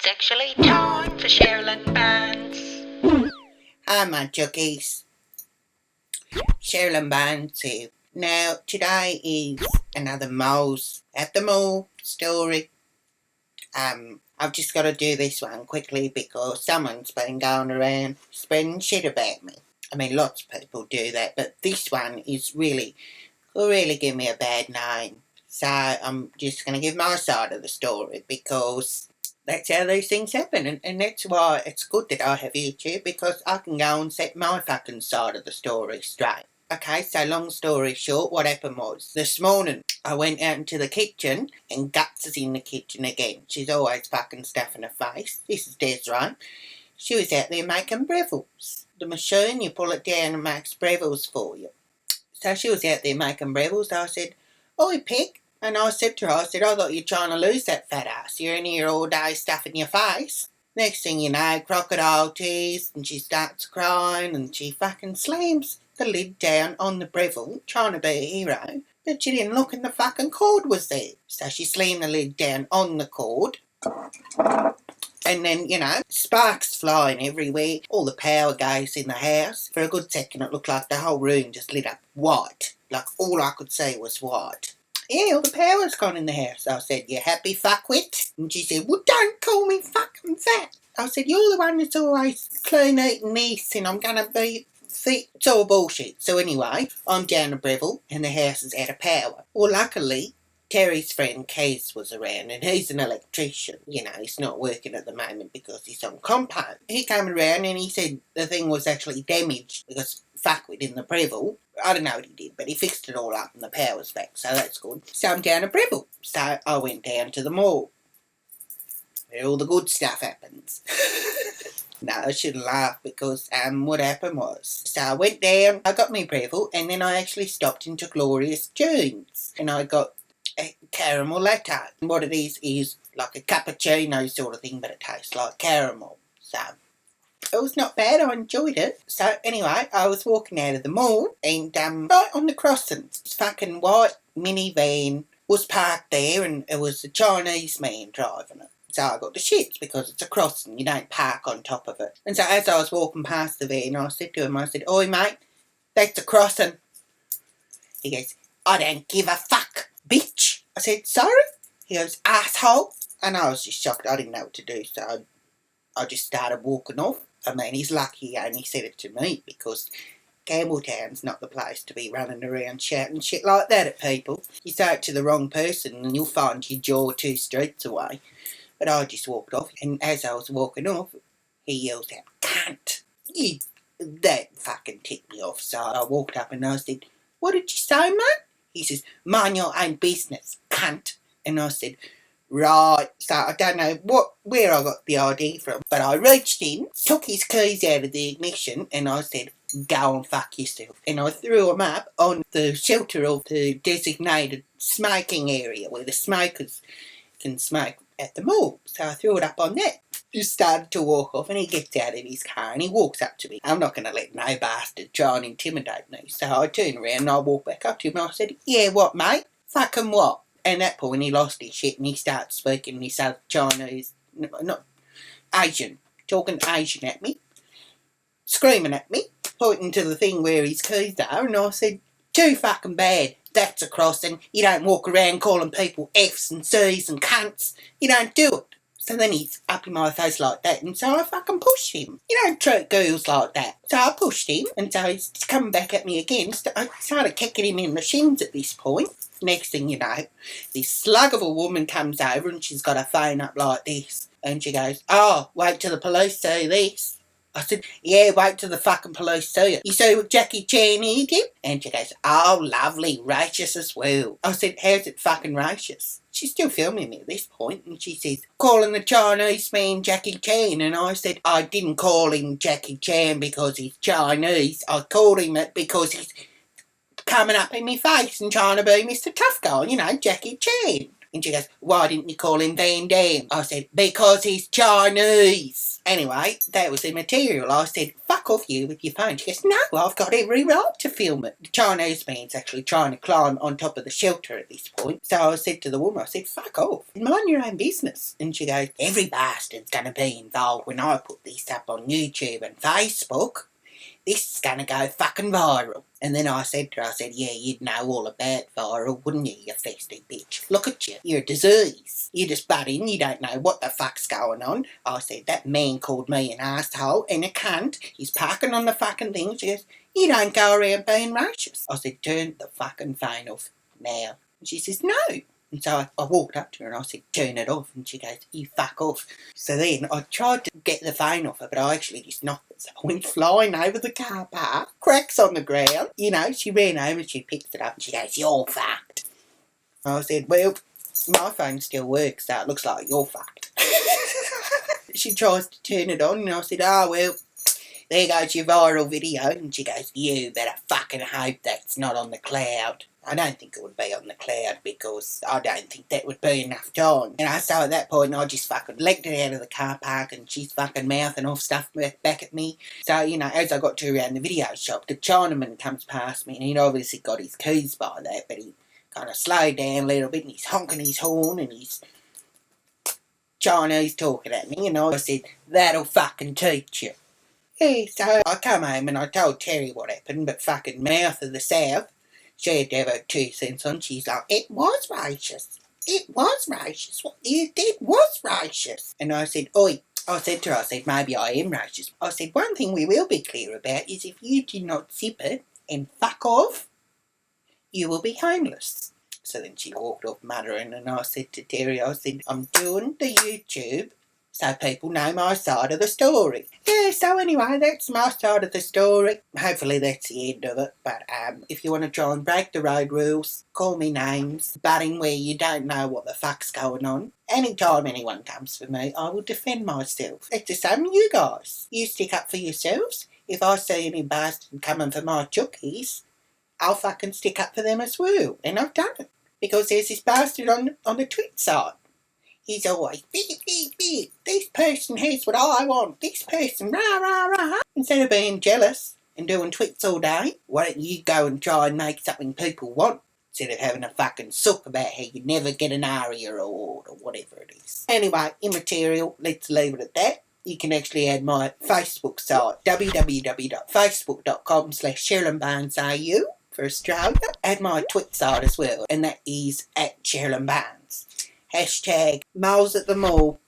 It's actually time for Cherylyn Bands. Hi my juggies, Cherylyn Bands here. Now today is another Moles at the Mall story. I've just got to do this one quickly because someone's been going around spreading shit about me. I mean, lots of people do that, but this one is really give me a bad name. So I'm just going to give my side of the story because that's how these things happen, and that's why it's good that I have YouTube, because I can go and set my fucking side of the story straight. Okay, so long story short, what happened was, this morning I went out into the kitchen, and Guts is in the kitchen again. She's always fucking stuffing her face. This is Desiree. She was out there making brevels. The machine, you pull it down and makes brevels for you. So she was out there making brevels. I said, "Oi, pig." And I said to her, I thought you were trying to lose that fat ass. You're in here all day stuffing your face. Next thing you know, crocodile tears, and she starts crying, and she fucking slams the lid down on the Breville, trying to be a hero, but she didn't look and the fucking cord was there. So she slammed the lid down on the cord, and then, sparks flying everywhere. All the power goes in the house. For a good second, it looked like the whole room just lit up white. Like, all I could see was white. Yeah, all the power's gone in the house. I said, "You happy, fuckwit?" And she said, "Well, don't call me fucking fat." I said, "You're the one that's always clean eating this, and I'm going to be fit." It's all bullshit. So anyway, I'm down to Breville, and the house is out of power. Well, luckily, Terry's friend Kez was around, and he's an electrician. He's not working at the moment because he's on compound. He came around and he said the thing was actually damaged because fuckwit in the Breville. I don't know what he did, but he fixed it all up and the power's back, so that's good. So I'm down at Breville. So I went down to the mall, where all the good stuff happens. No, I shouldn't laugh because what happened was, so I went down, I got me Breville, and then I actually stopped into Glorious Tunes, and I got a caramel latte. And what it is like a cappuccino sort of thing, but it tastes like caramel. So it was not bad, I enjoyed it. So anyway, I was walking out of the mall, and right on the crossing, this fucking white minivan was parked there, and it was a Chinese man driving it. So I got the shits because it's a crossing, you don't park on top of it. And so as I was walking past the van, I said to him, I said, "Oi mate, that's a crossing." He goes, "I don't give a fuck, bitch." I said, "Sorry?" He goes, "Asshole." And I was just shocked, I didn't know what to do, so I just started walking off. I mean, he's lucky he only said it to me, because Campbelltown's not the place to be running around shouting shit like that at people. You say it to the wrong person and you'll find your jaw 2 streets away. But I just walked off, and as I was walking off, he yells out, "Cunt!" That fucking ticked me off, so I walked up and I said, "What did you say, mate?" He says, "Mind your own business, cunt." And I said, "Right." So I don't know where I got the idea from, but I reached in, took his keys out of the ignition, and I said, "Go and fuck yourself." And I threw him up on the shelter of the designated smoking area where the smokers can smoke at the mall. So I threw it up on that. Just started to walk off, and he gets out of his car and he walks up to me. I'm not going to let no bastard try and intimidate me. So I turned around and I walked back up to him and I said, "Yeah, what, mate? Fucking what?" And at that point he lost his shit and he started speaking this other Chinese, not Asian, talking Asian at me, screaming at me, pointing to the thing where his keys are, and I said, "Too fucking bad. That's a crossing. You don't walk around calling people F's and C's and cunts. You don't do it." So then he's up in my face like that, and so I fucking pushed him. You don't treat girls like that. So I pushed him, and so he's coming back at me again. I started kicking him in the shins at this point. Next thing you know, this slug of a woman comes over, and she's got her phone up like this, and she goes, "Oh, wait till the police see this." I said, "Yeah, wait till the fucking police see it. You see what Jackie Chan here did?" And she goes, "Oh, lovely, racist as well." I said, "How's it fucking racist?" She's still filming me at this point, and she says, "Calling the Chinese man Jackie Chan." And I said, "I didn't call him Jackie Chan because he's Chinese. I called him it because he's coming up in my face and trying to be Mr. Tough Guy, Jackie Chan." And she goes, why didn't you call him Van Damme? I said, because he's Chinese. Anyway, that was the material. I said, fuck off you with your phone. She goes, no, I've got every right to film it. The Chinese man's actually trying to climb on top of the shelter at this point. So I said to the woman, I said, fuck off. Mind your own business. And she goes, every bastard's going to be involved when I put this up on YouTube and Facebook. This is going to go fucking viral. And then I said to her, I said, yeah, you'd know all about viral, wouldn't you, you festive bitch? Look at you. You're a disease. You just butt in. You don't know what the fuck's going on. I said, that man called me an asshole and a cunt. He's parking on the fucking thing. She goes, you don't go around being racist. I said, turn the fucking phone off now. And she says, no. And so I walked up to her and I said, turn it off. And she goes, you fuck off. So then I tried to get the phone off her, but I actually just knocked it. So I went flying over the car park, cracks on the ground. You know, she ran over and she picked it up and she goes, you're fucked. I said, well, my phone still works, so it looks like you're fucked. She tries to turn it on and I said, oh, well, there goes your viral video. And she goes, you better fucking hope that's not on the cloud. I don't think it would be on the cloud because I don't think that would be enough time. And so at that point I just fucking legged it out of the car park and she's fucking mouthing off stuff back at me. So, you know, as I got to around the video shop, the Chinaman comes past me and he'd obviously got his keys by that, but he kind of slowed down a little bit and he's honking his horn and he's Chinese talking at me and I said, that'll fucking teach you. Yeah, so I come home and I told Terry what happened, but fucking Mouth of the South, she had to have her 2 cents on. She's like, it was racist. It was racist. What you did was racist. And I said, oi. I said to her, I said, maybe I am racist. I said, one thing we will be clear about is if you do not zip it and fuck off, you will be homeless. So then she walked off muttering and I said to Terry, I said, I'm doing the YouTube so people know my side of the story. Yeah, so anyway, that's my side of the story. Hopefully that's the end of it. But if you want to try and break the road rules, call me names, butting where you don't know what the fuck's going on. Anytime anyone comes for me, I will defend myself. It's the same with you guys. You stick up for yourselves. If I see any bastard coming for my chookies, I'll fucking stick up for them as well. And I've done it. Because there's this bastard on the Twitch side. He's always, beep, beep, beep. This person has what I want. This person, rah, rah, rah. Instead of being jealous and doing tweets all day, why don't you go and try and make something people want? Instead of having a fucking sook about how you never get an ARIA award or whatever it is. Anyway, immaterial, let's leave it at that. You can actually add my Facebook site, www.facebook.com/CherylynBarnesAU for Australia. Add my Twitch site as well, and that is @CherylynBarnes. Hashtag moles at the mall.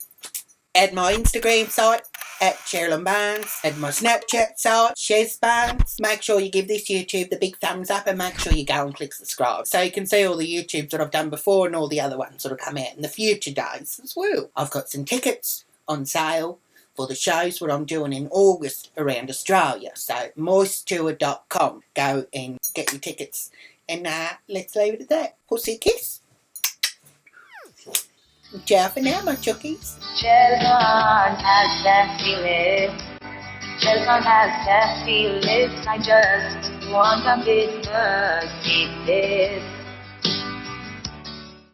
Add my Instagram site @CherylynBarnes. Add my Snapchat site, ShezBarnes. Make sure you give this YouTube the big thumbs up and make sure you go and click subscribe so you can see all the YouTubes that I've done before and all the other ones that will come out in the future days as well. I've got some tickets on sale for the shows what I'm doing in August around Australia. So moisttour.com. Go and get your tickets. And let's leave it at that. Pussy kiss. Ciao for now, my chookies. Cherylyn has sassy lips. Cherylyn has sassy lips. I just want a bit of this.